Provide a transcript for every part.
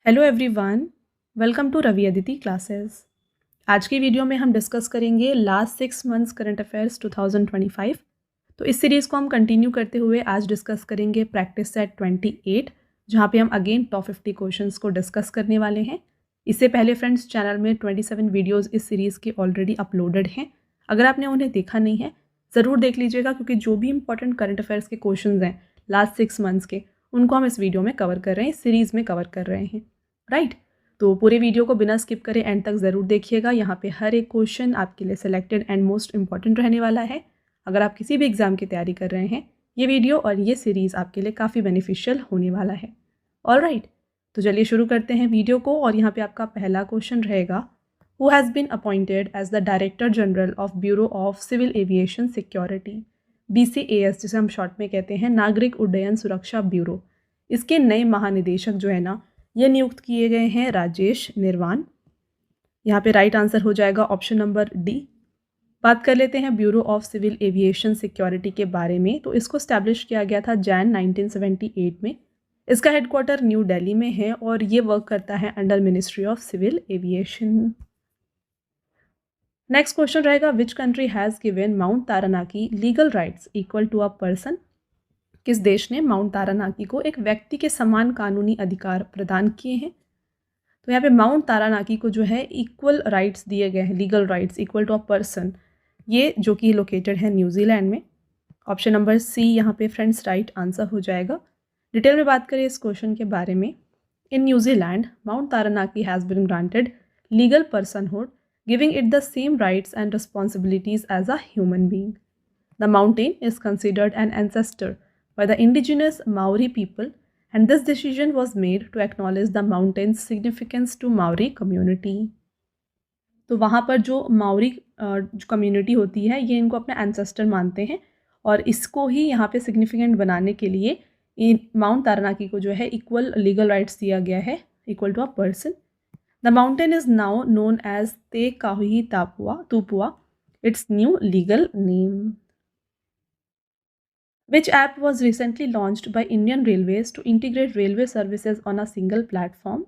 Hello everyone, welcome to Ravi Aditi classes. आज की video में हम डिस्कस करेंगे लास्ट 6 मंथ्स करंट अफेयर्स 2025। तो इस सीरीज़ को हम कंटिन्यू करते हुए आज डिस्कस करेंगे प्रैक्टिस सेट 28, जहाँ पे हम अगेन टॉप 50 क्वेश्चंस को डिस्कस करने वाले हैं। इससे पहले फ्रेंड्स, चैनल में 27 वीडियोज़ इस सीरीज़ के ऑलरेडी अपलोडेड हैं। अगर आपने उन्हें देखा नहीं है ज़रूर देख लीजिएगा, क्योंकि जो भी इंपॉर्टेंट करंट अफेयर्स के क्वेश्चंस हैं लास्ट 6 मंथ्स के, उनको हम इस वीडियो में कवर कर रहे हैं, इस सीरीज़ में कवर कर रहे हैं। राइट, तो पूरे वीडियो को बिना स्किप करे एंड तक ज़रूर देखिएगा। यहाँ पे हर एक क्वेश्चन आपके लिए सिलेक्टेड एंड मोस्ट इंपॉर्टेंट रहने वाला है। अगर आप किसी भी एग्जाम की तैयारी कर रहे हैं, ये वीडियो और ये सीरीज़ आपके लिए काफ़ी बेनिफिशियल होने वाला है। ऑलराइट, तो चलिए शुरू करते हैं वीडियो को। और यहाँ पे आपका पहला क्वेश्चन रहेगा, who has been appointed as the director general of bureau of civil aviation security, BCAS, जिसे हम शॉर्ट में कहते हैं नागरिक उड्डयन सुरक्षा ब्यूरो। इसके नए महानिदेशक जो है ना, ये नियुक्त किए गए हैं राजेश निर्वाण। यहाँ पे राइट आंसर हो जाएगा ऑप्शन नंबर डी। बात कर लेते हैं bureau of civil aviation security के बारे में। तो इसको स्टैब्लिश किया गया था जैन 1978 में। इसका हेडक्वार्टर न्यू दिल्ली में है और ये वर्क करता है under ministry of civil aviation. Next question रहेगा, which country has given Mount Taranaki legal rights equal to a person. किस देश ने माउंट तारानाकी को एक व्यक्ति के समान कानूनी अधिकार प्रदान किए हैं। तो यहाँ पे माउंट तारानाकी को जो है इक्वल राइट्स दिए गए हैं, legal rights equal to a person, ये जो कि लोकेटेड है न्यूजीलैंड में। ऑप्शन नंबर सी यहाँ पे फ्रेंड्स राइट आंसर हो जाएगा। डिटेल में बात करें इस क्वेश्चन के बारे में, in New Zealand mount तारानाकी has been granted legal personhood giving it the same rights and responsibilities as a human being. The mountain is considered an ancestor by the indigenous Maori people, and this decision was made to acknowledge the mountain's significance to Maori community. तो वहाँ पर जो Maori जो community होती है, ये इनको अपने एंसेस्टर मानते हैं और इसको ही यहाँ पे सिग्निफिकेंट बनाने के लिए इन माउंट तारानाकी को जो है इक्वल लीगल राइट्स दिया गया है, equal to a person. The mountain is now known as Te Kahui Tupua, it's new legal name. Which app was recently launched by Indian Railways to integrate railway services on a single platform?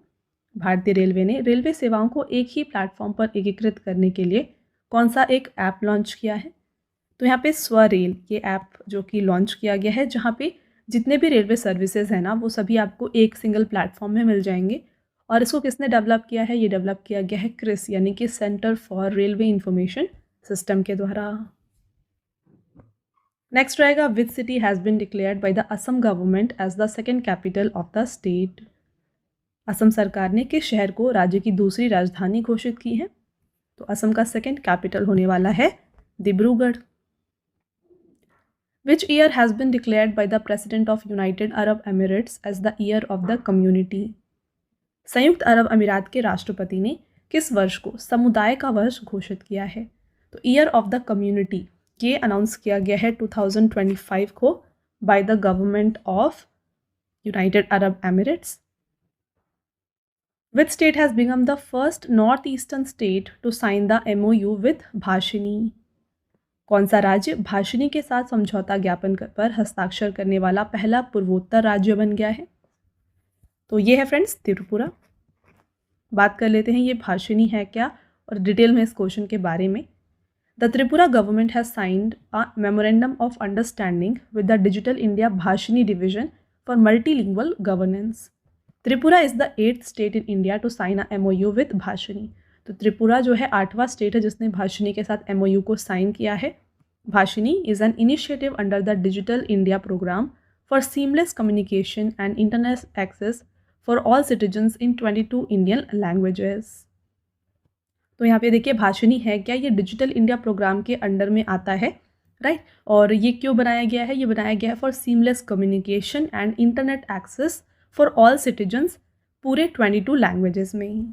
भारतीय railway ने railway सेवाओं को एक ही platform पर एकीकृत करने के लिए कौन सा एक ऐप लॉन्च किया है। तो यहाँ पे स्वरेल ये ऐप जो कि लॉन्च किया गया है, जहाँ पे जितने भी रेलवे सर्विसेज हैं ना, वो सभी आपको एक सिंगल प्लेटफॉर्म में मिल जाएंगे। और इसको किसने डेवलप किया है, ये डेवलप किया गया है क्रिस यानी कि centre for railway information system के द्वारा। नेक्स्ट रहेगा, which city has been declared by the Assam government as the second capital of the state. Assam सरकार ने किस शहर को राज्य की दूसरी राजधानी घोषित की है। तो असम का सेकेंड कैपिटल होने वाला है Dibrugarh. Which year has been declared by the president of United Arab Emirates as the year of the community. संयुक्त अरब अमीरात के राष्ट्रपति ने किस वर्ष को समुदाय का वर्ष घोषित किया है। तो ईयर ऑफ द कम्युनिटी ये अनाउंस किया गया है 2025 को by the government of United Arab Emirates. Which state has become the first north eastern state to sign the MOU with Bhashini. कौन सा राज्य भाषिनी के साथ समझौता ज्ञापन पर हस्ताक्षर करने वाला पहला पूर्वोत्तर राज्य बन गया है। तो ये है फ्रेंड्स त्रिपुरा। बात कर लेते हैं ये भाषिनी है क्या और डिटेल में इस क्वेश्चन के बारे में। The Tripura government has signed a memorandum of understanding with the Digital India Bhashini division for multilingual governance. Tripura is the 8th state in India to sign a MOU with Bhashini. तो त्रिपुरा जो है 8वां state है जिसने भाषिनी के साथ MOU को sign किया है। Bhashini is an initiative under the Digital India program for seamless communication and internet access for all citizens in 22 Indian languages. तो यहाँ पे देखिए भाषिनी है क्या, ये डिजिटल इंडिया प्रोग्राम के अंडर में आता है, राइट। और ये क्यों बनाया गया है, ये बनाया गया है for seamless communication and internet access for all citizens, पूरे 22 लैंग्वेजेस में ही।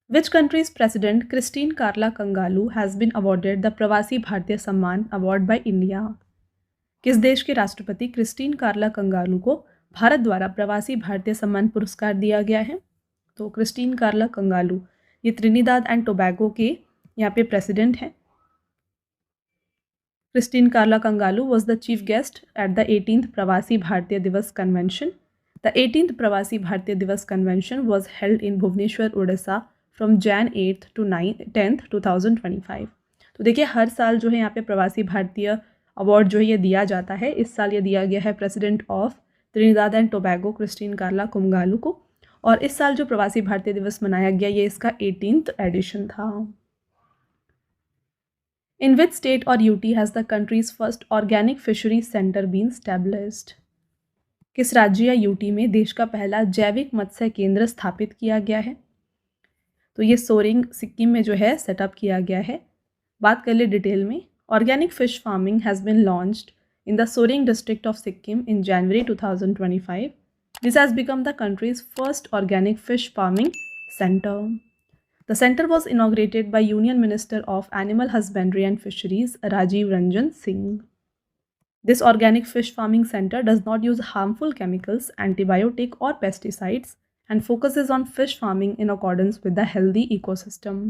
Which country's president Christine Carla Kangaloo has been awarded the Pravasi Bharatiya सम्मान अवार्ड बाय इंडिया। किस देश के राष्ट्रपति क्रिस्टीन कार्ला कंगालू को भारत द्वारा प्रवासी भारतीय सम्मान पुरस्कार दिया गया है। तो क्रिस्टीन कार्ला कंगालू ये त्रिनिदाद एंड टोबैगो के यहाँ पे प्रेसिडेंट हैं। Christine Carla Kangaloo was the chief guest at the 18th Pravasi Bharatiya Divas convention the 18th Pravasi Bharatiya Divas convention was held in Bhubaneswar Orissa from Jan 8th to 10th 2025। तो देखिए हर साल जो है यहाँ पे प्रवासी भारतीय अवार्ड जो है ये दिया जाता है। इस साल ये दिया गया है president of Trinidad and Tobago Christine Carla Kangaloo को, और इस साल जो प्रवासी भारतीय दिवस मनाया गया ये इसका 18th एडिशन था। इन विच स्टेट और UT has the country's first organic fishery centre been established? किस राज्य या यूटी में देश का पहला जैविक मत्स्य केंद्र स्थापित किया गया है? तो ये सोरेंग सिक्किम में जो है सेटअप किया गया है। बात कर ले डिटेल में। Organic fish farming has been launched in the Soring district of Sikkim in January 2025. This has become the country's first organic fish farming center. The center was inaugurated by Union Minister of Animal Husbandry and Fisheries Rajiv Ranjan Singh. This organic fish farming center does not use harmful chemicals, antibiotic or pesticides and focuses on fish farming in accordance with the healthy ecosystem.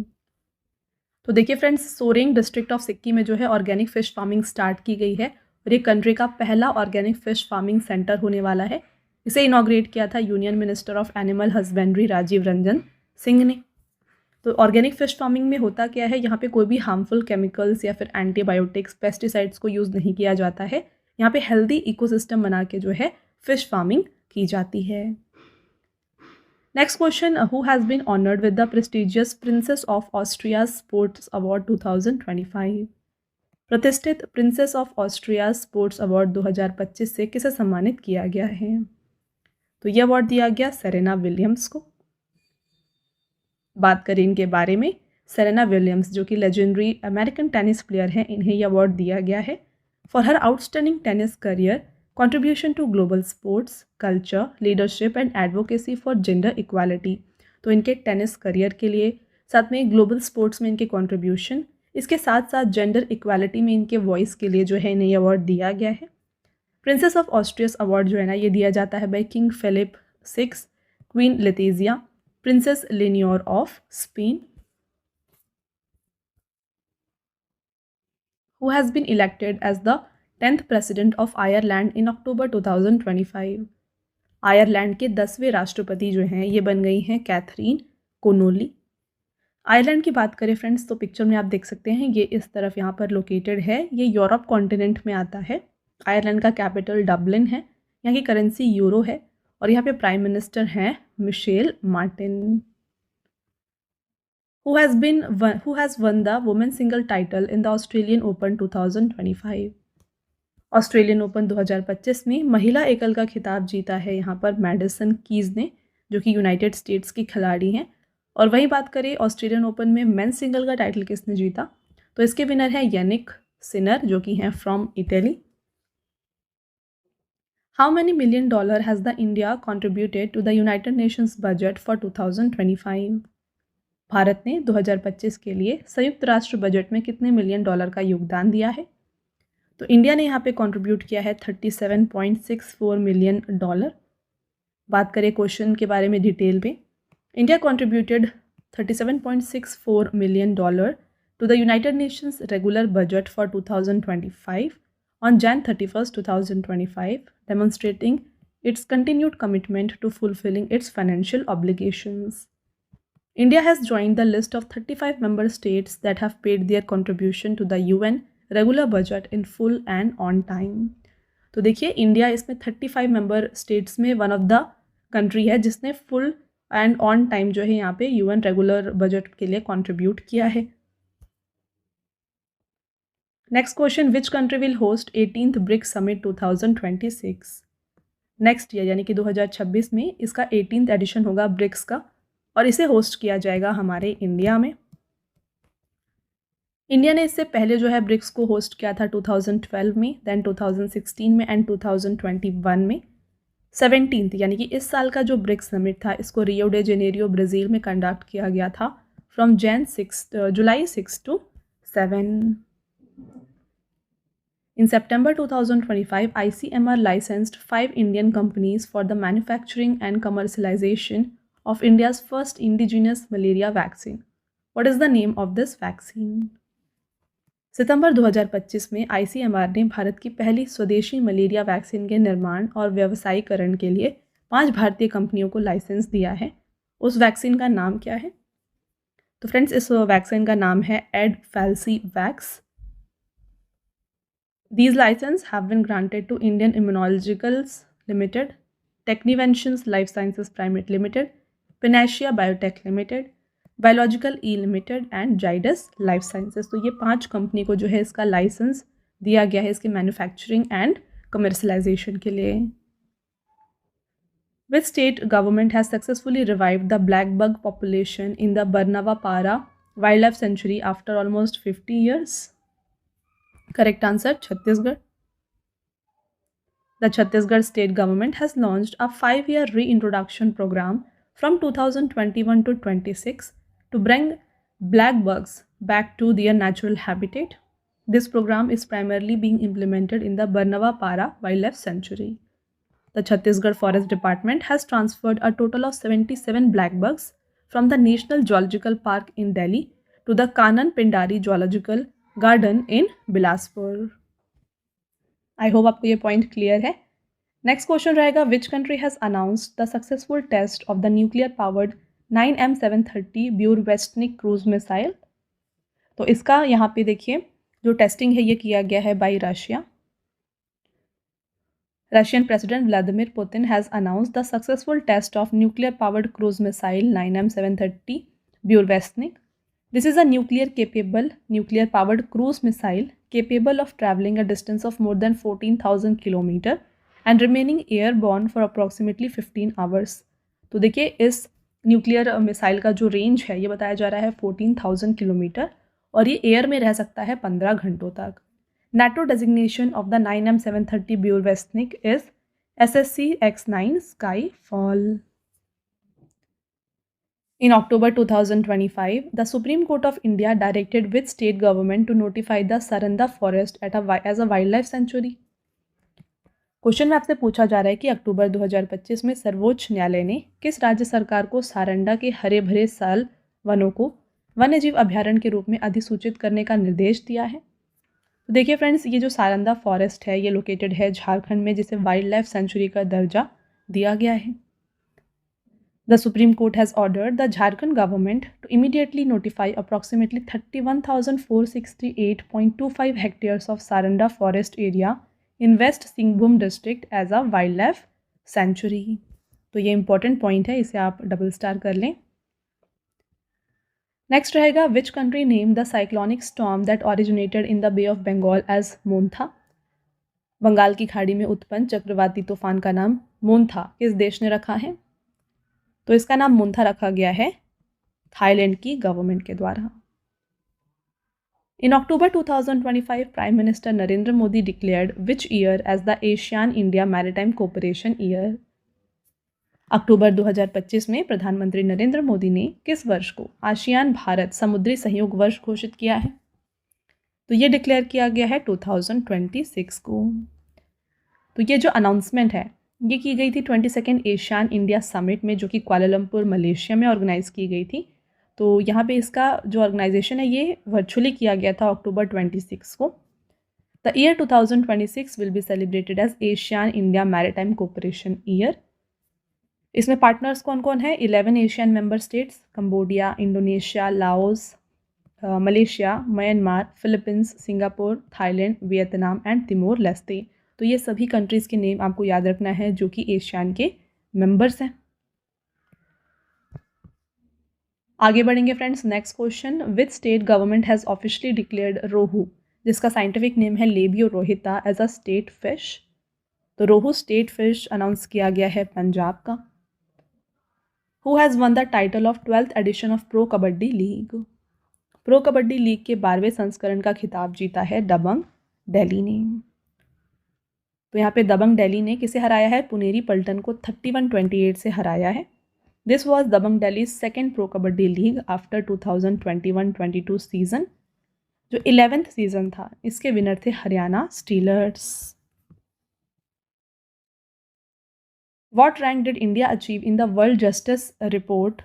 तो देखिए friends, Soreng district of Sikkim में जो है organic fish farming start की गई है और ये कंट्री का पहला ऑर्गेनिक फिश फार्मिंग सेंटर होने वाला है। इसे इनॉग्रेट किया था union minister of animal husbandry Rajiv Ranjan Singh ने। तो ऑर्गेनिक फिश फार्मिंग में होता क्या है, यहाँ पे कोई भी हार्मफुल केमिकल्स या फिर एंटीबायोटिक्स पेस्टिसाइड्स को यूज़ नहीं किया जाता है। यहाँ पे हेल्दी इकोसिस्टम बना के जो है फिश फार्मिंग की जाती है। Next question, who has been honoured with the prestigious princess of Austria sports award 2025? प्रतिष्ठित princess of Austria sports award 2025 से किसे सम्मानित किया गया है? तो यह अवार्ड दिया गया सेरेना विलियम्स को। बात करें इनके बारे में, सेरेना विलियम्स जो कि लेजेंडरी अमेरिकन टेनिस प्लेयर हैं, इन्हें यह अवार्ड दिया गया है for her outstanding tennis career, contribution to global sports culture, leadership and advocacy for gender equality. तो इनके टेनिस करियर के लिए, साथ में ग्लोबल स्पोर्ट्स में इनके कंट्रीब्यूशन, इसके साथ साथ जेंडर इक्वालिटी में इनके वॉइस के लिए जो है इन्हें अवार्ड दिया गया है। प्रिंसेस ऑफ ऑस्ट्रियस अवार्ड जो है ना, ये दिया जाता है by King Philip 6, Queen Letizia, Princess Leonor of Spain. Who has been elected as the 10th president of Ireland in October 2025? Ireland के 10वें राष्ट्रपति जो हैं ये बन गई हैं कैथरीन कोनोली। आयरलैंड की बात करें फ्रेंड्स, तो पिक्चर में आप देख सकते हैं ये इस तरफ यहाँ पर लोकेटेड है, ये यूरोप कॉन्टिनेंट में आता है। आयरलैंड का कैपिटल डबलिन है, यहाँ की करेंसी यूरो है और यहाँ पे प्राइम मिनिस्टर हैं Michelle Martin. Who has won the women single title in the Australian Open 2025? Australian Open 2025 में महिला एकल का खिताब जीता है यहाँ पर मैडिसन कीज ने, जो कि यूनाइटेड स्टेट्स की खिलाड़ी हैं। और वही बात करें ऑस्ट्रेलियन ओपन में मेंस सिंगल का टाइटल किसने जीता, तो इसके विनर है यानिक सिनर जो कि हैं from Italy. How many $1 million has the India contributed to the United Nations budget for 2025? Bharat ने 2025 के लिए संयुक्त राष्ट्र बजट में कितने $1 million का योगदान दिया है? तो इंडिया ने यहाँ पे कंट्रीब्यूट किया है $37.64 million। बात करें क्वेश्चन के बारे में डिटेल में, India contributed $37.64 million to the United Nations regular budget for 2025 on Jan 31st, 2025, demonstrating its continued commitment to fulfilling its financial obligations. India has joined the list of 35 member states that have paid their contribution to the UN regular budget in full and on time. तो देखिए India इसमें 35 member states में one of the country है जिसने full and on time जो है यहाँ पे यूएन रेगुलर बजट के लिए कंट्रीब्यूट किया है। Next question, which country will host 18th BRICS summit 2026? Next year यानी कि 2026 में इसका 18th एडिशन होगा ब्रिक्स का और इसे होस्ट किया जाएगा हमारे इंडिया में। इंडिया ने इससे पहले जो है ब्रिक्स को होस्ट किया था 2012 में, देन 2016 में एंड 2021 में। 17th यानी कि इस साल का जो ब्रिक्स समिट था इसको रियो डे जेनेरियो ब्राज़ील में कंडक्ट किया गया था from July 6 to 7। In September 2025, ICMR licensed 5 Indian companies for the manufacturing and commercialization of India's first indigenous malaria vaccine. What is the name of this vaccine? सितंबर 2025 में ICMR ने भारत की पहली स्वदेशी malaria vaccine के निर्माण और व्यवसायीकरण के लिए 5 भारतीय कंपनियों को लाइसेंस दिया है, उस वैक्सीन का नाम क्या है? तो फ्रेंड्स, इस वैक्सीन का नाम है एडफेल्सीवैक्स। These licenses have been granted to Indian Immunologicals Limited, Techniventions Life Sciences Private Limited, Panacea Biotech Limited, Biological E Limited and Zydus Life Sciences। तो ये 5 कंपनी को जो है इसका लाइसेंस दिया गया है इसके मैन्युफैक्चरिंग एंड कमर्शलाइजेशन के लिए। Which state government has successfully revived the black bug population in the Barnava-Para Wildlife Sanctuary after almost 50 years? Correct answer, Chhattisgarh. The Chhattisgarh state government has launched a 5-year reintroduction program from 2021 to 26 to bring black bugs back to their natural habitat. This program is primarily being implemented in the Barnava-Para Wildlife Sanctuary. The Chhattisgarh Forest Department has transferred a total of 77 black bugs from the National Zoological Park in Delhi to the Kanan Pendari Zoological Garden in Bilaspur. I hope आपको ये point clear है। Next question रहेगा, which country has announced the successful test of the nuclear powered 9M730 Burevestnik cruise missile. तो इसका यहाँ पे देखिए जो टेस्टिंग है ये किया गया है by Russia. Russian president Vladimir Putin has announced the successful test of nuclear powered cruise missile 9M730 Burevestnik. This is a nuclear powered cruise missile capable of traveling a distance of more than 14,000 km and remaining airborne for approximately 15 hours. तो देखिए इस nuclear missile का जो range है ये बताया जा रहा है 14,000 किलोमीटर और ये एयर में रह सकता है 15 घंटों तक। NATO designation of the 9M730 Burevestnik is SSC X9 Skyfall. In October 2025, the Supreme Court of India directed which state government to notify the Saranda forest as a wildlife sanctuary? Question में आपसे पूछा जा रहा है कि अक्टूबर 2025 में सर्वोच्च न्यायालय ने किस राज्य सरकार को सारंडा के हरे भरे साल वनों को वन्यजीव अभ्यारण्य के रूप में अधिसूचित करने का निर्देश दिया है? तो देखिए फ्रेंड्स, ये जो सारंदा फॉरेस्ट है ये लोकेटेड है झारखंड में, जिसे वाइल्ड लाइफ सेंचुरी का दर्जा दिया गया है। The Supreme Court has ordered the Jharkhand government to immediately notify approximately 31,468.25 hectares of Saranda forest area in West Singhbhum district as a wildlife sanctuary. तो ये important point है, इसे आप डबल स्टार कर लें। नेक्स्ट रहेगा, which country named the cyclonic storm that originated in the Bay of Bengal as Montha? Bengal की खाड़ी में उत्पन्न चक्रवाती तूफान का नाम मोन्था किस देश ने रखा है? तो इसका नाम मुंथा रखा गया है थाईलैंड की गवर्नमेंट के द्वारा। In October 2025 prime minister Narendra Modi declared which year as the ASEAN India maritime cooperation year. October 2025 में प्रधानमंत्री नरेंद्र मोदी ने किस वर्ष को आसियान भारत समुद्री सहयोग वर्ष घोषित किया है? तो ये डिक्लेयर किया गया है 2026 को। तो ये जो अनाउंसमेंट है ये की गई थी 22nd एशियान इंडिया समिट में, जो कि कुआलालंपुर मलेशिया में ऑर्गेनाइज़ की गई थी। तो यहाँ पे इसका जो ऑर्गेनाइजेशन है ये वर्चुअली किया गया था अक्टूबर 26 को। The year 2026 will be celebrated as ASEAN India maritime cooperation year. इसमें पार्टनर्स कौन कौन है? 11 ASEAN member states, Cambodia, Indonesia, Laos, Malaysia, Myanmar, Philippines, Singapore, Thailand, Vietnam and Timor Leste. तो ये सभी कंट्रीज़ के नेम आपको याद रखना है जो कि एशियान के मेंबर्स हैं। आगे बढ़ेंगे friends. Next question, which state government has officially declared rohu, जिसका साइंटिफिक नेम है Labeo rohita, as a state fish? तो रोहू स्टेट फिश अनाउंस किया गया है पंजाब का। Who has won the title of 12th edition of pro Kabaddi league? Pro Kabaddi league के 12वें संस्करण का खिताब जीता है दबंग दिल्ली ने। तो यहाँ पे दबंग दिल्ली ने किसे हराया है? पुनेरी पल्टन को 31-28 से हराया है। This was Dabang Delhi second pro Kabaddi league after 2021-22 season. जो 11th सीजन था इसके विनर थे Haryana Steelers. What rank did India achieve in the World Justice Report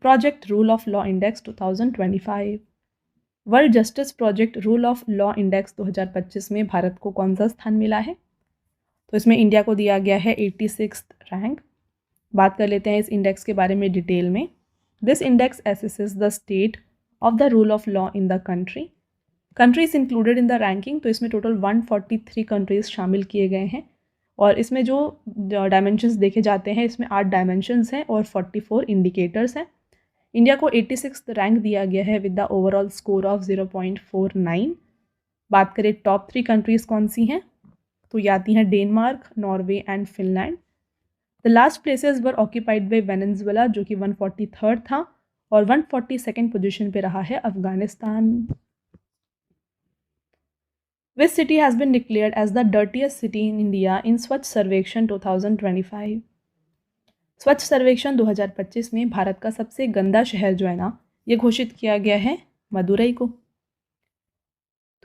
Project Rule of Law Index 2025? World justice project rule of law index 2025 में भारत को कौन सा स्थान मिला है? तो इसमें इंडिया को दिया गया है 86th रैंक। बात कर लेते हैं इस इंडेक्स के बारे में डिटेल में। This index assesses the state of the rule of law in the country. Countries included in the ranking, तो इसमें टोटल 143 कंट्रीज शामिल किए गए हैं और इसमें जो डायमेंशंस देखे जाते हैं इसमें 8 डायमेंशंस हैं और 44 इंडिकेटर्स हैं। इंडिया को 86 रैंक दिया गया है with the overall score of 0.49। बात करें टॉप 3 कंट्रीज कौन सी हैं, तो ये आती हैं Denmark, Norway and Finland. The last places were occupied by Venezuela जो कि 143rd था, और 142nd पोजीशन पे रहा है Afghanistan. Which city has been declared as the dirtiest city in India in स्वच्छ सर्वेक्षण 2025? स्वच्छ सर्वेक्षण 2025 में भारत का सबसे गंदा शहर जो है ना, ये घोषित किया गया है मदुरई को।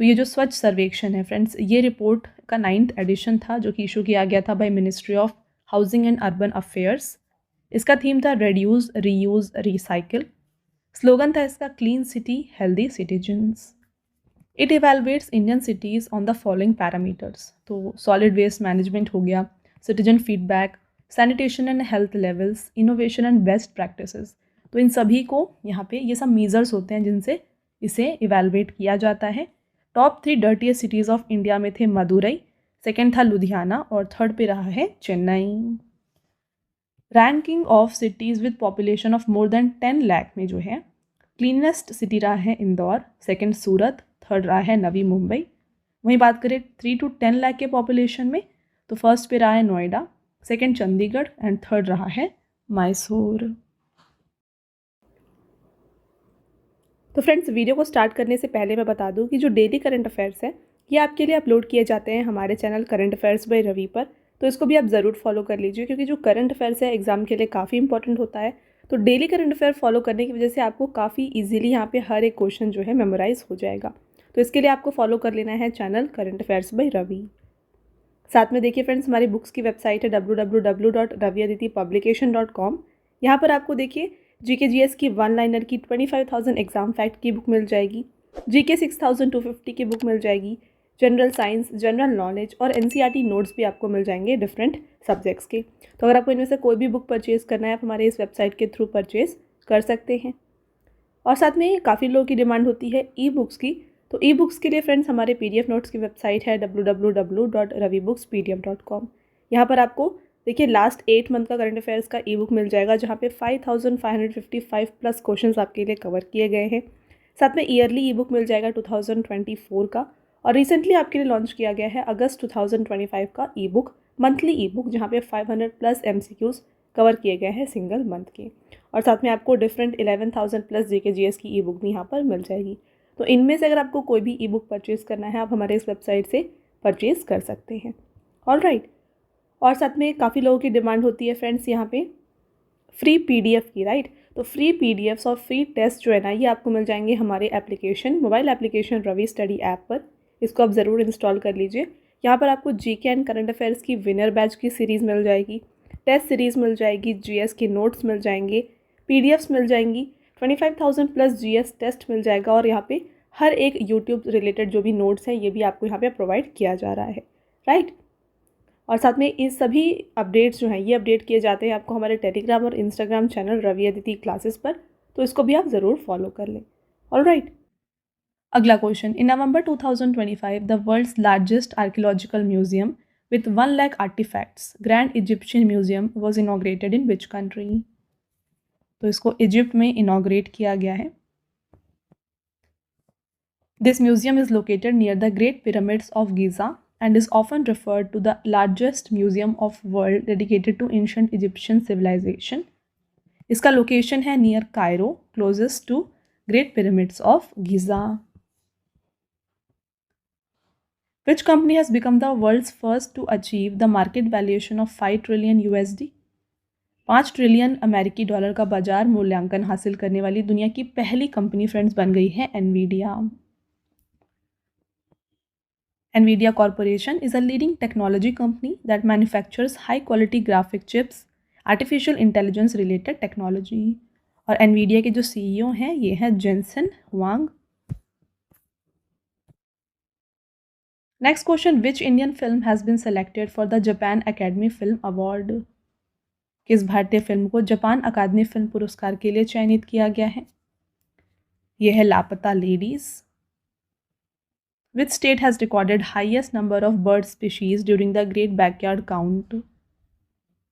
तो ये जो स्वच्छ सर्वेक्षण है फ्रेंड्स, ये रिपोर्ट का 9th एडिशन था जो कि इशू किया गया था by ministry of housing and urban affairs. इसका थीम था रेड्यूस, रीयूज, रिसाइकिल। स्लोगन था इसका clean city, healthy citizens. It evaluates Indian cities on the following parameters, तो सॉलिड वेस्ट मैनेजमेंट हो गया, citizen feedback, sanitation and health levels, innovation and best practices. तो इन सभी को यहाँ पे ये सब मीज़र्स होते हैं जिनसे इसे इवेलुएट किया जाता है। Top 3 dirtiest cities of India में थे मदुरई, सेकेंड था लुधियाना और थर्ड पे रहा है Chennai. Ranking of cities with population of more than 10 lakh में जो है क्लीनेस्ट सिटी रहा है इंदौर, सेकेंड सूरत, थर्ड रहा है नवी मुंबई। वहीं बात करें 3 to 10 लाख के पॉपुलेशन में, तो फर्स्ट पे रहा है Noida, second Chandigarh and third रहा है मैसूर। तो फ्रेंड्स, वीडियो को स्टार्ट करने से पहले मैं बता दूं कि जो डेली करंट अफेयर्स है ये आपके लिए अपलोड किए जाते हैं हमारे channel current affairs by Ravi पर, तो इसको भी आप ज़रूर फॉलो कर लीजिए क्योंकि जो करंट अफेयर्स है एग्जाम के लिए काफ़ी इंपॉर्टेंट होता है। तो डेली करंट अफेयर फॉलो करने की वजह से आपको काफ़ी ईजिली यहाँ पे हर एक क्वेश्चन जो है मेमोराइज हो जाएगा। तो इसके लिए आपको फॉलो कर लेना है channel current affairs by Ravi. साथ में देखिए फ्रेंड्स, हमारी बुक्स की वेबसाइट है www.raviaditipublication.com। यहाँ पर आपको देखिए जीके जीएस की 1 लाइनर की 25,000 एग्जाम फैक्ट की बुक मिल जाएगी, जीके 6,250 की बुक मिल जाएगी, जनरल साइंस, जनरल नॉलेज और एनसीईआरटी नोट्स भी आपको मिल जाएंगे डिफरेंट सब्जेक्ट्स के। तो अगर आपको इनमें से कोई भी बुक परचेज़ करना है आप हमारे इस वेबसाइट के थ्रू परचेज़ कर सकते हैं। और साथ में काफ़ी लोगों की डिमांड होती है ई बुक्स की, तो ई बुक्स के लिए फ्रेंड्स हमारे पीडीएफ नोट्स की वेबसाइट है www.ravibookspdf.com। यहाँ पर आपको देखिए लास्ट 8 मंथ का करंट अफेयर्स का ई बुक मिल जाएगा जहाँ पे 5,555 प्लस क्वेश्चंस आपके लिए कवर किए गए हैं। साथ में ईयरली ई बुक मिल जाएगा 2024 का, और रिसेंटली आपके लिए लॉन्च किया गया है अगस्त 2025 का ई बुक, मंथली ई बुक, जहाँ पे 500 प्लस MCQs कवर किए गए हैं सिंगल मंथ के। और साथ में आपको डिफरेंट 11,000 प्लस जीके जीएस की ई बुक भी यहाँ पर मिल जाएगी। तो इनमें से अगर आपको कोई भी ई बुक परचेज़ करना है आप हमारे इस वेबसाइट से परचेज़ कर सकते हैं। ऑलराइट। और साथ में काफ़ी लोगों की डिमांड होती है फ्रेंड्स यहाँ पे फ्री पीडीएफ की, राइट। तो फ्री पीडीएफ्स और फ्री टेस्ट जो है ना ये आपको मिल जाएंगे हमारे application, mobile application Ravi study app पर। इसको आप ज़रूर इंस्टॉल कर लीजिए। यहाँ पर आपको जीके एंड करंट अफेयर्स की विनर बैच की सीरीज़ मिल जाएगी, टेस्ट सीरीज़ मिल जाएगी, जीएस के नोट्स मिल जाएंगे, पीडीएफ्स मिल जाएंगी, 25,000 प्लस जीएस टेस्ट मिल जाएगा, और यहाँ पे हर एक यूट्यूब रिलेटेड जो भी नोट्स हैं ये भी आपको यहाँ पे प्रोवाइड किया जा रहा है, राइट। और साथ में इस सभी अपडेट्स जो हैं ये अपडेट किए जाते हैं आपको हमारे टेलीग्राम और Instagram channel Ravi Aditi classes पर, तो इसको भी आप ज़रूर फॉलो कर लें। ऑलराइट। अगला question, in November 2025 the world's largest archaeological museum with 1 lakh artifacts, Grand Egyptian Museum was inaugurated in which country? तो इसको इजिप्ट में इनॉग्रेट किया गया है। This museum is located near the Great Pyramids of Giza and is often referred to the largest museum of world dedicated to ancient Egyptian civilization. इसका location है near Cairo, closest to great pyramids of Giza. Which company has become the world's first to achieve the market valuation of 5 trillion USD? 5 trillion अमेरिकी dollar का बाजार मूल्यांकन हासिल करने वाली दुनिया की पहली कंपनी फ्रेंड्स बन गई है Nvidia. NVIDIA Corporation is a leading technology company that manufactures high-quality graphic chips, artificial intelligence related technology। और NVIDIA के जो CEO हैं ये हैं Jensen Huang. Next question, which Indian film has been selected for the Japan Academy Film Award? किस भारतीय film को Japan अकादमी film पुरस्कार के लिए चयनित किया गया है? यह है लापता ladies. Which state has recorded highest number of bird species during the Great Backyard Count?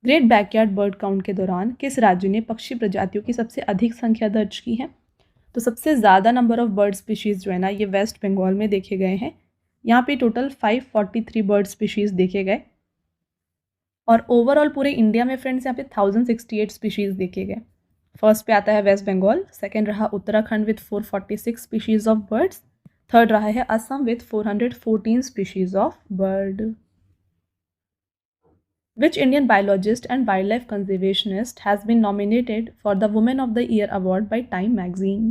Great backyard bird count के दौरान किस राज्य ने पक्षी प्रजातियों की सबसे अधिक संख्या दर्ज की है? तो सबसे ज़्यादा नंबर ऑफ बर्ड स्पीशीज़ जो है ना, ये वेस्ट बंगाल में देखे गए हैं। यहाँ पे टोटल 543 बर्ड स्पीशीज़ देखे गए और ओवरऑल पूरे इंडिया में फ्रेंड्स यहाँ पे 1068 स्पीशीज़ देखे गए। फर्स्ट पे आता है वेस्ट बंगाल, सेकेंड रहा Uttarakhand with 446 species of birds, third रहा है Assam with 414 species of bird. Which Indian biologist and wildlife conservationist has been nominated for the Women of the Year award by Time magazine?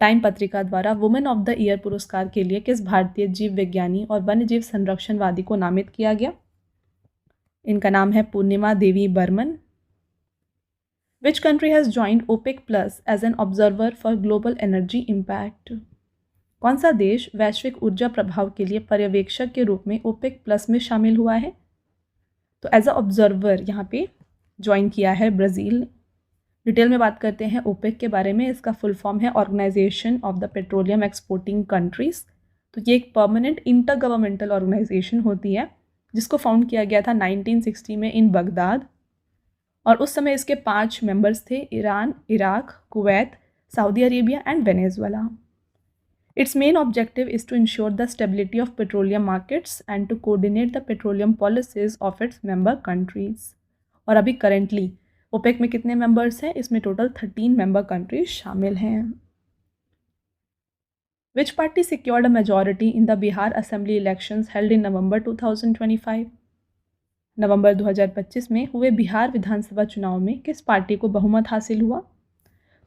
Time पत्रिका द्वारा women of the year पुरस्कार के लिए किस भारतीय जीव विज्ञानी और वन्यजीव संरक्षणवादी को नामित किया गया? इनका नाम है पूर्णिमा देवी Burman. Which country has joined OPEC Plus as an observer for global energy impact? कौन सा देश वैश्विक ऊर्जा प्रभाव के लिए पर्यवेक्षक के रूप में ओपेक प्लस में शामिल हुआ है? तो एज अ ऑब्जर्वर यहाँ पे ज्वाइन किया है ब्राज़ील। डिटेल में बात करते हैं ओपेक के बारे में। इसका फुल फॉर्म है organisation of the petroleum exporting countries. तो ये एक परमानेंट इंटर गवर्नमेंटल ऑर्गेनाइजेशन होती है जिसको फाउंड किया गया था 1960 में इन बगदाद, और उस समय इसके 5 मेंबर्स थे: Iran, Iraq, Kuwait, Saudi Arabia and Venezuela. Its main objective is to ensure the stability of petroleum markets and to coordinate the petroleum policies of its member countries. और अभी currently OPEC में कितने members हैं? इसमें total 13 member countries शामिल हैं। Which party secured a majority in the Bihar Assembly elections held in November 2025? नवंबर 2025 में हुए बिहार विधानसभा चुनाव में किस पार्टी को बहुमत हासिल हुआ?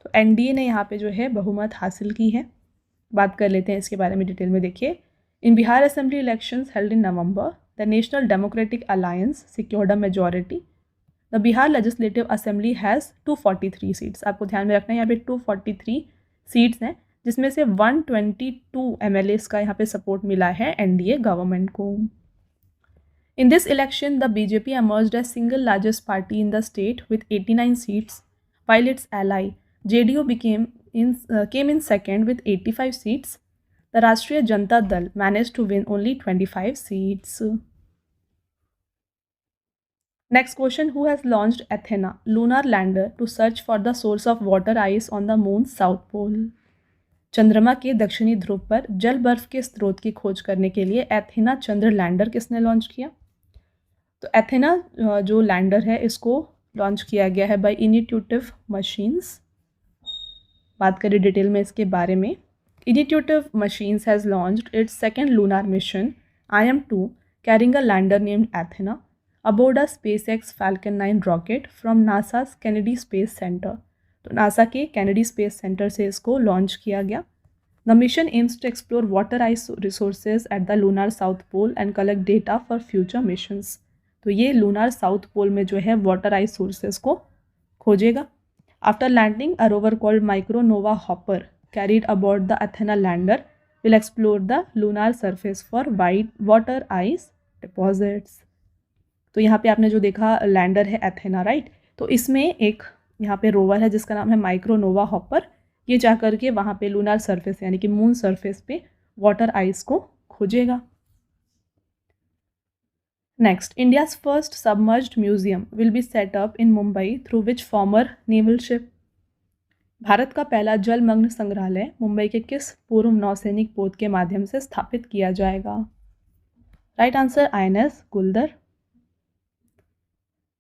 तो एनडीए ने यहाँ पे जो है बहुमत हासिल की है। बात कर लेते हैं इसके बारे में डिटेल में। देखिए, in Bihar assembly elections held in November, the National Democratic Alliance secured a majority. The Bihar legislative assembly has 243 seats. आपको ध्यान में रखना है, यहाँ पे 243 सीट्स हैं, जिसमें से 122 MLAs का यहाँ पे सपोर्ट मिला है एनडीए गवर्नमेंट को। In this election the BJP emerged as single largest party in the state with 89 seats, while its ally JDU came in second with 85 seats. The Rashtriya Janata Dal managed to win only 25 seats. Next question: Who has launched Athena lunar lander to search for the source of water ice on the moon's south pole? चंद्रमा के दक्षिणी ध्रुव पर जल बर्फ के स्रोत की खोज करने के लिए एथेना चंद्र लैंडर किसने लॉन्च किया? तो एथेना जो लैंडर है इसको लॉन्च किया गया है बाय इनिट्यूटिव मशीन्स। बात करें डिटेल में इसके बारे में। Intuitive Machines has launched its second lunar mission IM-2 carrying a lander named Athena aboard a SpaceX Falcon 9 rocket from NASA's Kennedy Space Center. तो नासा के कैनेडी स्पेस सेंटर से इसको लॉन्च किया गया। The mission aims to explore water ice resources at the lunar south pole and collect data for future missions. तो ये lunar south पोल में जो है वाटर आइस सोर्सेज को खोजेगा। After landing, a rover called Micronova Hopper carried aboard the Athena lander will explore the lunar surface for wide water ice deposits. तो यहाँ पे आपने जो देखा लैंडर है एथेना, राइट? तो इसमें एक यहाँ पे रोवर है जिसका नाम है माइक्रोनोवा हॉपर। ये जा कर के वहाँ पे लूनार सरफेस यानी कि मून सरफेस पे वाटर आइस को खोजेगा। Next, India's first submerged museum will be set up in Mumbai through which former naval ship? Bharat का पहला जलमग्न संग्रहालय मुंबई के किस पूर्व नौसैनिक पोत के माध्यम से स्थापित किया जाएगा? Right answer INS गुलदर।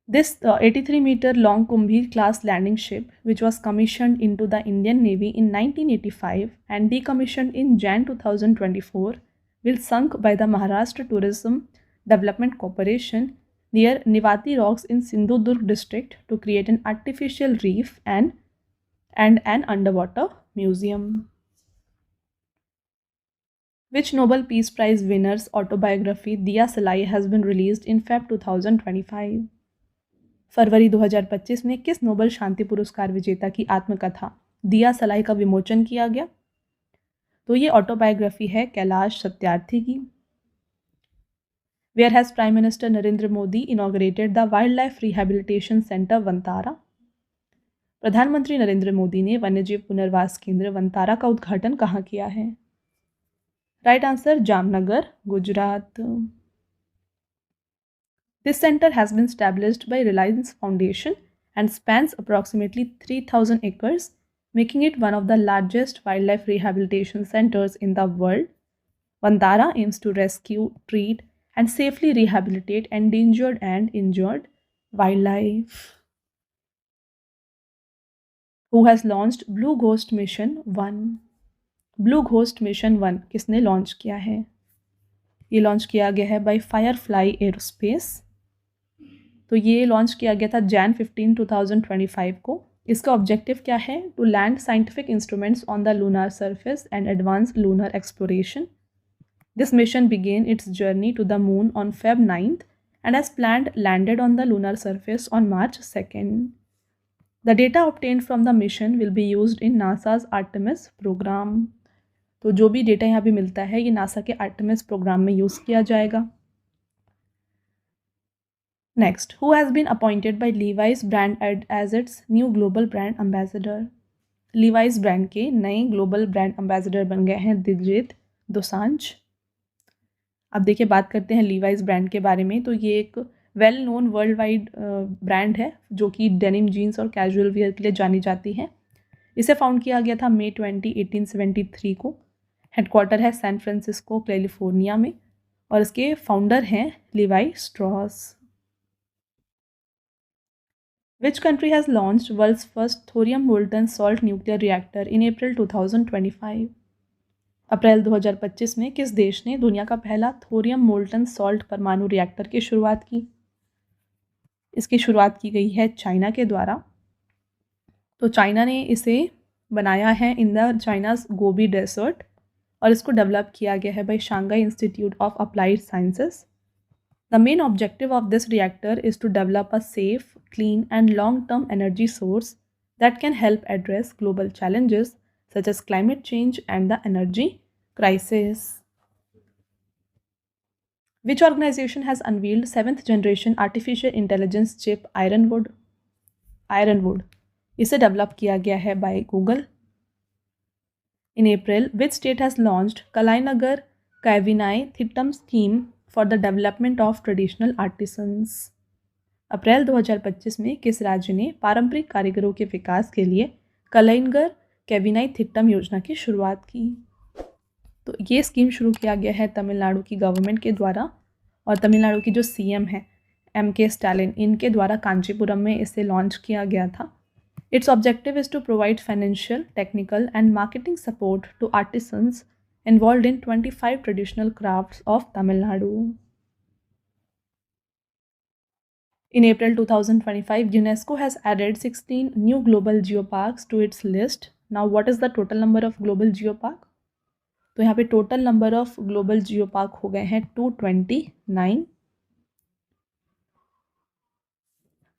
This 83-meter long Kumbhi class landing ship, which was commissioned into the Indian Navy in 1985 and decommissioned in Jan 2024, will sunk by the Maharashtra Tourism Development Corporation near Nivati Rocks in Sindhudurg district to create an artificial reef and an underwater museum. Which Nobel Peace Prize winner's autobiography Diya Salai has been released in Feb 2025? फरवरी 2025 में किस Nobel शांति पुरस्कार विजेता की आत्मकथा दिया सलाई का विमोचन किया गया? तो ये ऑटोबायोग्राफी है कैलाश सत्यार्थी की। Where has Prime Minister Narendra Modi inaugurated the Wildlife Rehabilitation Center Vantara? प्रधानमंत्री नरेंद्र मोदी ने वन्यजीव पुनर्वास केंद्र वंतारा का उद्घाटन कहाँ किया है? Right answer Jamnagar, Gujarat. This center has been established by Reliance Foundation and spans approximately 3,000 acres, making it one of the largest wildlife rehabilitation centers in the world. Vantara aims to rescue, treat, and safely rehabilitate endangered and injured wildlife. Who has launched Blue Ghost Mission 1? Blue Ghost Mission 1 किसने launch किया है? ये launch किया गया है bye Firefly aerospace. तो ये launch किया गया था Jan 15, 2025 को। इसका ऑब्जेक्टिव क्या है? To land scientific instruments on the lunar surface and advance lunar exploration. This mission began its journey to the moon on Feb 9th and as planned landed on the lunar surface on March 2nd. The data obtained from the mission will be used in NASA's Artemis program. तो जो भी data यहाँ पे मिलता है ये NASA के Artemis programme में यूज़ किया जाएगा। Next, who has been appointed by Levi's brand as its new global brand ambassador? Levi's brand के नए ग्लोबल ब्रांड एम्बेसडर बन गए हैं दिलजीत दोसांझ। अब देखिए बात करते हैं लीवाइस ब्रांड के बारे में। तो ये एक well known world wide brand है जो कि डेनिम जीन्स और कैजुअल वियर के लिए जानी जाती है। इसे फाउंड किया गया था May 20, 1873 को। हेडक्वार्टर है सैन फ्रांसिस्को, कैलिफोर्निया में और इसके फाउंडर हैं Levi Strauss. Which country has launched world's first thorium molten salt nuclear reactor in April 2025? अप्रैल 2025 में किस देश ने दुनिया का पहला थोरियम मोल्टन सॉल्ट परमाणु रिएक्टर की शुरुआत की? इसकी शुरुआत की गई है चाइना के द्वारा। तो चाइना ने इसे बनाया है in the China's Gobi desert और इसको डेवलप किया गया है by Shanghai Institute of Applied Sciences. The main objective of this reactor is to develop a safe, clean, and long-term energy source that can help address global challenges such as climate change and the energy crisis. Which organization has unveiled 7th generation artificial intelligence chip Ironwood? Ironwood. इसे develop किया गया है by Google. In April, which state has launched Kalainagar Kavinai Thittam scheme for the development of traditional artisans? अप्रैल 2025 में किस राज्य ने पारंपरिक कारीगरों के विकास के लिए कलाइनगर कैविनाई थिट्टम योजना की शुरुआत की? तो ये स्कीम शुरू किया गया है तमिलनाडु की गवर्नमेंट के द्वारा और तमिलनाडु की जो सीएम है MK स्टालिन, इनके द्वारा कांचीपुरम में इसे लॉन्च किया गया था। Its objective is to provide financial, technical, and marketing support to artisans involved in 25 traditional crafts of Tamil Nadu. In April 2025, UNESCO has added 16 new global geoparks to its list. Now, what is the total number of global geopark? तो यहाँ पे total number of global geopark हो गए हैं 229.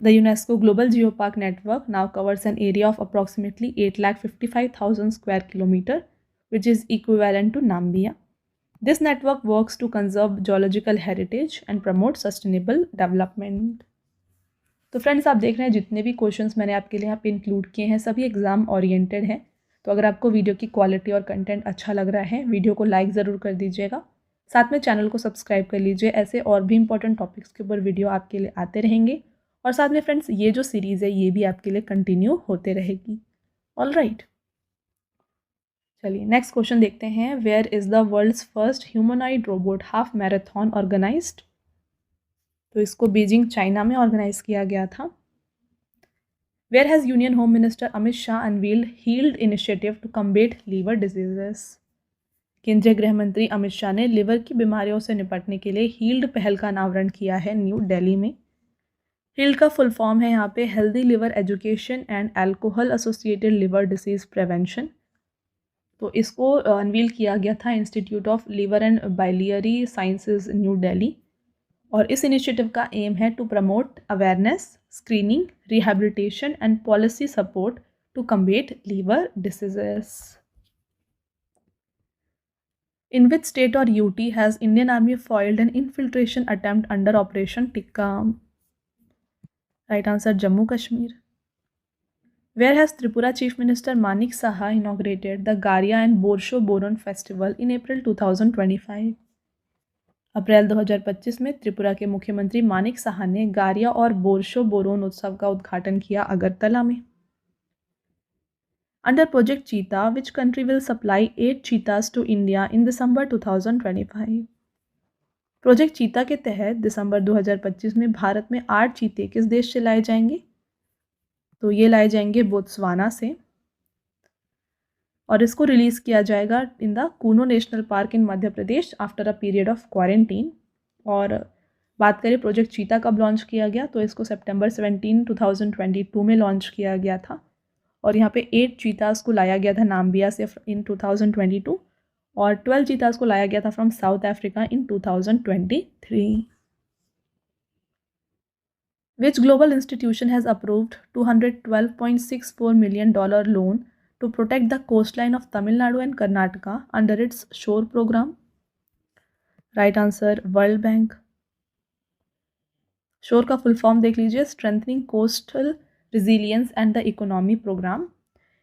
The UNESCO Global Geopark Network now covers an area of approximately 8,55,000 square kilometers, which is equivalent to Namibia. This network works to conserve geological heritage and promote sustainable development. तो friends आप देख रहे हैं जितने भी क्वेश्चंस मैंने आपके लिए यहाँ पे इंक्लूड किए हैं सभी एग्जाम ओरिएंटेड हैं। तो अगर आपको वीडियो की क्वालिटी और कंटेंट अच्छा लग रहा है वीडियो को लाइक ज़रूर कर दीजिएगा, साथ में चैनल को सब्सक्राइब कर लीजिए। ऐसे और भी इंपॉर्टेंट टॉपिक्स के ऊपर वीडियो आपके लिए आते रहेंगे और साथ में फ्रेंड्स ये जो सीरीज़ है ये भी आपके लिए कंटिन्यू होते रहेगी। ऑल राइट, चलिए नेक्स्ट क्वेश्चन देखते हैं। Where is the world's first humanoid robot half marathon organised? तो इसको बीजिंग चाइना में ऑर्गेनाइज किया गया था। Where has union home minister Amit Shah unveiled HEALD initiative to combat liver diseases? केंद्रीय गृह मंत्री अमित शाह ने लिवर की बीमारियों से निपटने के लिए हील्ड पहल का अनावरण किया है न्यू दिल्ली में। हील्ड का फुल फॉर्म है यहाँ पे healthy liver education and alcohol associated liver disease prevention. तो इसको अनवील किया गया था institute of liver and biliary sciences New Delhi और इस इनिशिएटिव का एम है to promote awareness, screening, rehabilitation and policy support to combat liver diseases. In which state और UT has Indian army foiled an infiltration attempt under operation Tikka? Right answer Jammu Kashmir. Where has Tripura Chief Minister Manik Saha inaugurated the Garia and Borsho Boron Festival in April 2025? अप्रैल 2025 में त्रिपुरा के मुख्यमंत्री मानिक साहा ने गारिया और बोरशो boron उत्सव का उद्घाटन किया अगरतला में. Under Project Cheetah, which country will supply 8 cheetahs to India in December 2025? Project चीता के तहत दिसंबर 2025 में भारत में 8 चीते किस देश से लाए जाएंगे? तो ये लाए जाएंगे बोत्सवाना से और इसको रिलीज़ किया जाएगा in the Kuno national park in Madhya Pradesh after a period of quarantine. और बात करें प्रोजेक्ट चीता कब लॉन्च किया गया, तो इसको सितंबर 17, 2022 में लॉन्च किया गया था और यहाँ पे 8 चीतास को लाया गया था नाम्बिया से इन 2022 और 12 चीतास को लाया गया था from south Africa in 2023. Which global institution has approved $212.64 million loan to protect the coastline of Tamil Nadu and Karnataka under its shore program? Right answer World Bank. शोर का फुल फॉर्म देख लीजिए, strengthening coastal resilience and the economy program.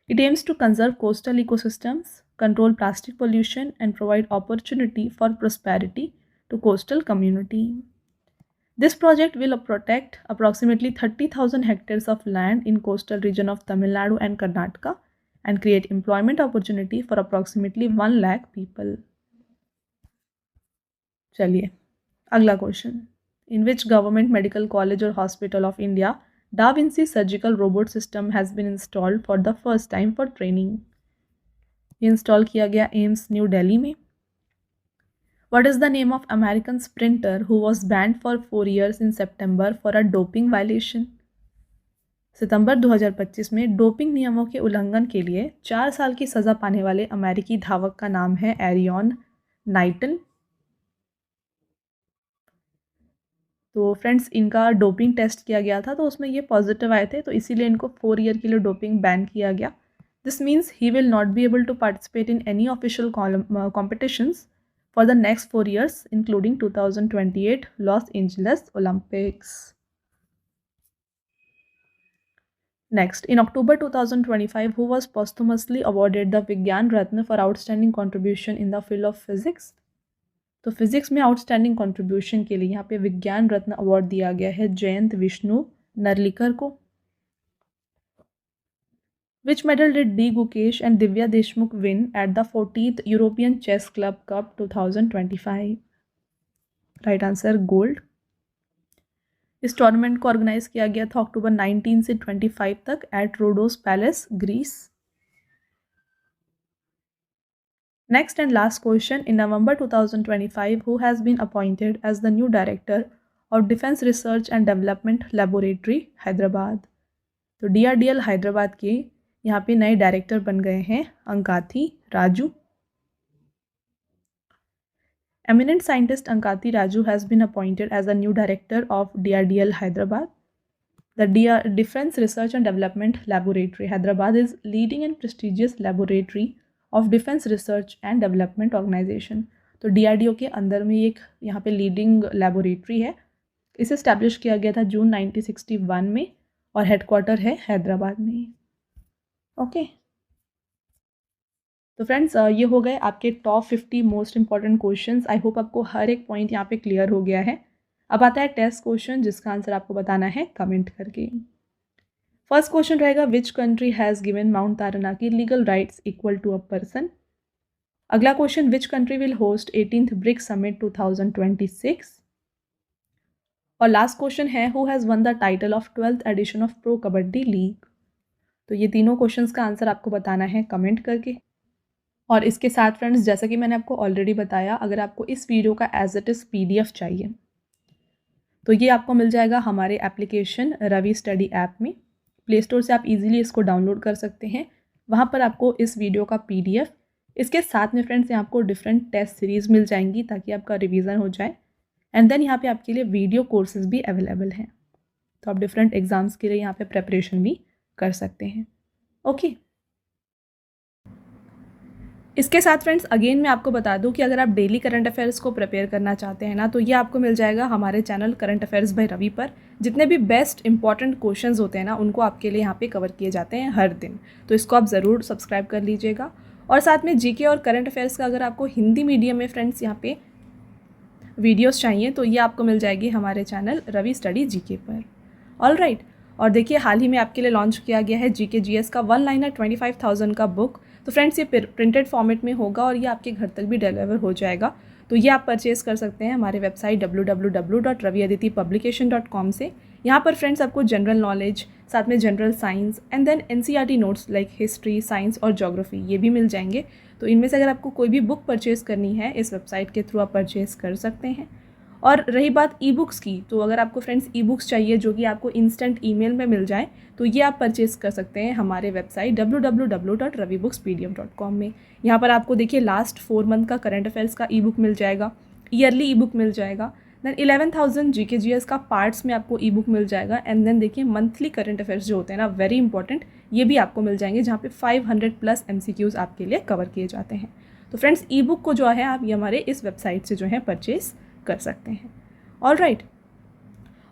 It aims to conserve coastal ecosystems, control plastic pollution and provide opportunity for prosperity to coastal community. This project will protect approximately 30,000 hectares of land in coastal region of Tamil Nadu and Karnataka and create employment opportunity for approximately 1 lakh people. चलिए अगला question. In which government medical college or hospital of India Da Vinci surgical robot system has been installed for the first time for training? ये install किया गया AIIMS new Delhi में. What is the name of American sprinter who was banned for 4 years in September for a doping violation? सितंबर 2025 में doping नियमों के उल्लंघन के लिए 4 साल की सज़ा पाने वाले अमेरिकी धावक का नाम है एरियन नाइटन. तो फ्रेंड्स इनका डोपिंग टेस्ट किया गया था तो उसमें ये पॉजिटिव आए थे, तो इसीलिए इनको 4 ईयर के लिए डोपिंग बैन किया गया. This means he will not be able to participate in any official competitions for the next 4 years, including 2028 Los Angeles Olympics. Next, in October 2025, who was posthumously awarded the Vigyan Ratna for outstanding contribution in the field of physics? तो physics में outstanding contribution के लिए यहाँ पे विज्ञान रत्न award दिया गया है जयंत विष्णु नरलिकर को. Which medal did D. Gukesh and Divya Deshmukh win at the 14th European Chess Club Cup 2025? Right answer gold. इस टूर्नामेंट को ऑर्गेनाइज किया गया था अक्टूबर 19 से 25 तक at Rodos Palace Greece. Next and last question. In November 2025, who has been appointed as the new director of Defense Research and Development Laboratory, Hyderabad? तो DRDL Hyderabad के यहाँ पे नए डायरेक्टर बन गए हैं अंकाथी Raju. Eminent scientist Ankati Raju has been appointed as the new director of DRDL Hyderabad. The Defense Research and Development Laboratory Hyderabad is leading and prestigious laboratory of Defense Research and Development Organization. तो DRDO के अंदर में एक यहाँ पे leading laboratory है. इसे establish किया गया था जून 1961 में और हेडक्वार्टर है हैदराबाद में. ओके तो फ्रेंड्स ये हो गए आपके टॉप 50 मोस्ट इंपॉर्टेंट क्वेश्चंस. आई होप आपको हर एक पॉइंट यहाँ पे क्लियर हो गया है. अब आता है टेस्ट क्वेश्चन जिसका आंसर आपको बताना है कमेंट करके. फर्स्ट क्वेश्चन रहेगा which country has given Mount Taranaki legal rights equal to a person. अगला question which country will host 18th BRICS summit 2026. और लास्ट क्वेश्चन है who has won the title of 12th edition of pro Kabaddi league. तो ये तीनों questions का answer आपको बताना है कमेंट करके. और इसके साथ फ्रेंड्स जैसा कि मैंने आपको ऑलरेडी बताया, अगर आपको इस वीडियो का एज इट इज़ PDF चाहिए तो ये आपको मिल जाएगा हमारे एप्लीकेशन रवि स्टडी ऐप में. प्ले स्टोर से आप इजीली इसको डाउनलोड कर सकते हैं. वहाँ पर आपको इस वीडियो का PDF, इसके साथ में फ्रेंड्स यहाँ आपको डिफरेंट टेस्ट सीरीज़ मिल जाएंगी ताकि आपका रिवीजन हो जाए. एंड देन यहाँ पे आपके लिए वीडियो कोर्सेज भी अवेलेबल हैं, तो आप डिफरेंट एग्जाम्स के लिए यहाँ पे प्रेपरेशन भी कर सकते हैं. ओके इसके साथ फ्रेंड्स अगेन मैं आपको बता दूं कि अगर आप डेली करंट अफेयर्स को प्रिपेयर करना चाहते हैं ना, तो ये आपको मिल जाएगा हमारे channel current affairs by Ravi पर। जितने भी बेस्ट इंपॉर्टेंट क्वेश्चंस होते हैं ना, उनको आपके लिए यहाँ पे कवर किए जाते हैं हर दिन। तो इसको आप ज़रूर सब्सक्राइब कर लीजिएगा। और साथ में जीके और करंट अफेयर्स का अगर आपको हिंदी मीडियम में फ्रेंड्स यहाँ पे वीडियोज़ चाहिए, तो ये आपको मिल जाएगी हमारे चैनल रवि स्टडी जीके पर। All right. और देखिए हाल ही में आपके लिए लॉन्च किया गया है जीके जीएस का 1 लाइनर 25,000 का बुक। तो फ्रेंड्स ये प्रिंटेड फॉर्मेट में होगा और ये आपके घर तक भी डिलीवर हो जाएगा। तो ये आप परचेज़ कर सकते हैं हमारे वेबसाइट www.raviaditipublication.com से। यहाँ पर फ्रेंड्स आपको जनरल नॉलेज, साथ में general science and then NCERT notes like history, science और ज्योग्राफी ये भी मिल जाएंगे। तो इनमें से अगर आपको कोई भी बुक परचेज़ करनी है, इस वेबसाइट के थ्रू आप परचेज़ कर सकते हैं। और रही बात ई बुक्स की, तो अगर आपको फ्रेंड्स ई बुक्स चाहिए जो कि आपको इंस्टेंट ईमेल में मिल जाए, तो ये आप परचेज़ कर सकते हैं हमारे वेबसाइट www.ravibookspdf.com में। यहाँ पर आपको देखिए लास्ट 4 मंथ का करंट अफेयर्स का ई बुक मिल जाएगा, ईयरली ई बुक मिल जाएगा, देन 11,000 जीके जीएस का पार्ट्स में आपको ई बुक मिल जाएगा, एंड देन देखिए मंथली करंट अफेयर्स जो होते हैं ना, वेरी इंपॉर्टेंट, ये भी आपको मिल जाएंगे, जहाँ पे 500+ MCQs आपके लिए कवर किए जाते हैं। तो फ्रेंड्स ई बुक को जो है आप ये हमारे इस वेबसाइट से जो है परचेज़ कर सकते हैं। All right.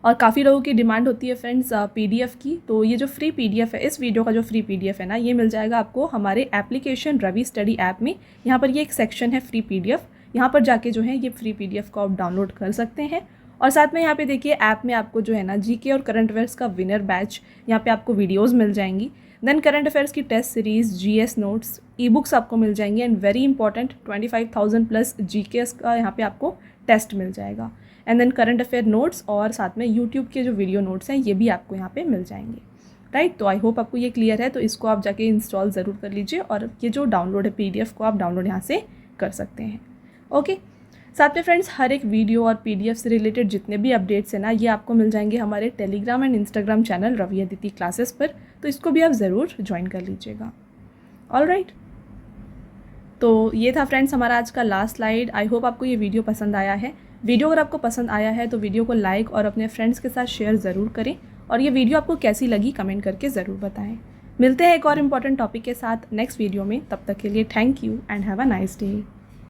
और काफ़ी लोगों की डिमांड होती है फ्रेंड्स PDF की। तो ये जो फ्री PDF है, इस वीडियो का जो फ्री PDF है ना, ये मिल जाएगा आपको हमारे एप्लीकेशन रवि स्टडी ऐप में। यहाँ पर ये एक सेक्शन है फ्री PDF, यहाँ पर जाके जो है ये फ्री PDF को आप डाउनलोड कर सकते हैं। और साथ में यहाँ पे देखिए ऐप में आपको जो है ना जीके और करंट अफेयर्स का विनर बैच, यहाँ पे आपको वीडियोज़ मिल जाएंगी, देन करंट अफेयर्स की test series, GS notes, e books आपको मिल जाएंगी, एंड वेरी इंपॉर्टेंट 25,000+ GKs का यहाँ पे आपको टेस्ट मिल जाएगा, and then current affair notes और साथ में यूट्यूब के जो वीडियो नोट्स हैं ये भी आपको यहाँ पे मिल जाएंगे। राइट। तो आई होप आपको ये क्लियर है। तो इसको आप जाके इंस्टॉल ज़रूर कर लीजिए और ये जो डाउनलोड है PDF को आप डाउनलोड यहाँ से कर सकते हैं। ओके। साथ में फ्रेंड्स हर एक वीडियो और PDF से रिलेटेड जितने भी अपडेट्स हैं ना, ये आपको मिल जाएंगे हमारे Telegram and Instagram channel Ravi Aditi classes पर। तो इसको भी आप ज़रूर ज्वाइन कर लीजिएगा। All right. तो ये था फ्रेंड्स हमारा आज का लास्ट स्लाइड। आई होप आपको ये वीडियो पसंद आया है। वीडियो अगर आपको पसंद आया है तो वीडियो को लाइक और अपने फ्रेंड्स के साथ शेयर ज़रूर करें, और ये वीडियो आपको कैसी लगी कमेंट करके ज़रूर बताएं। मिलते हैं एक और इम्पॉर्टेंट टॉपिक के साथ नेक्स्ट वीडियो में। तब तक के लिए thank you and have a nice day.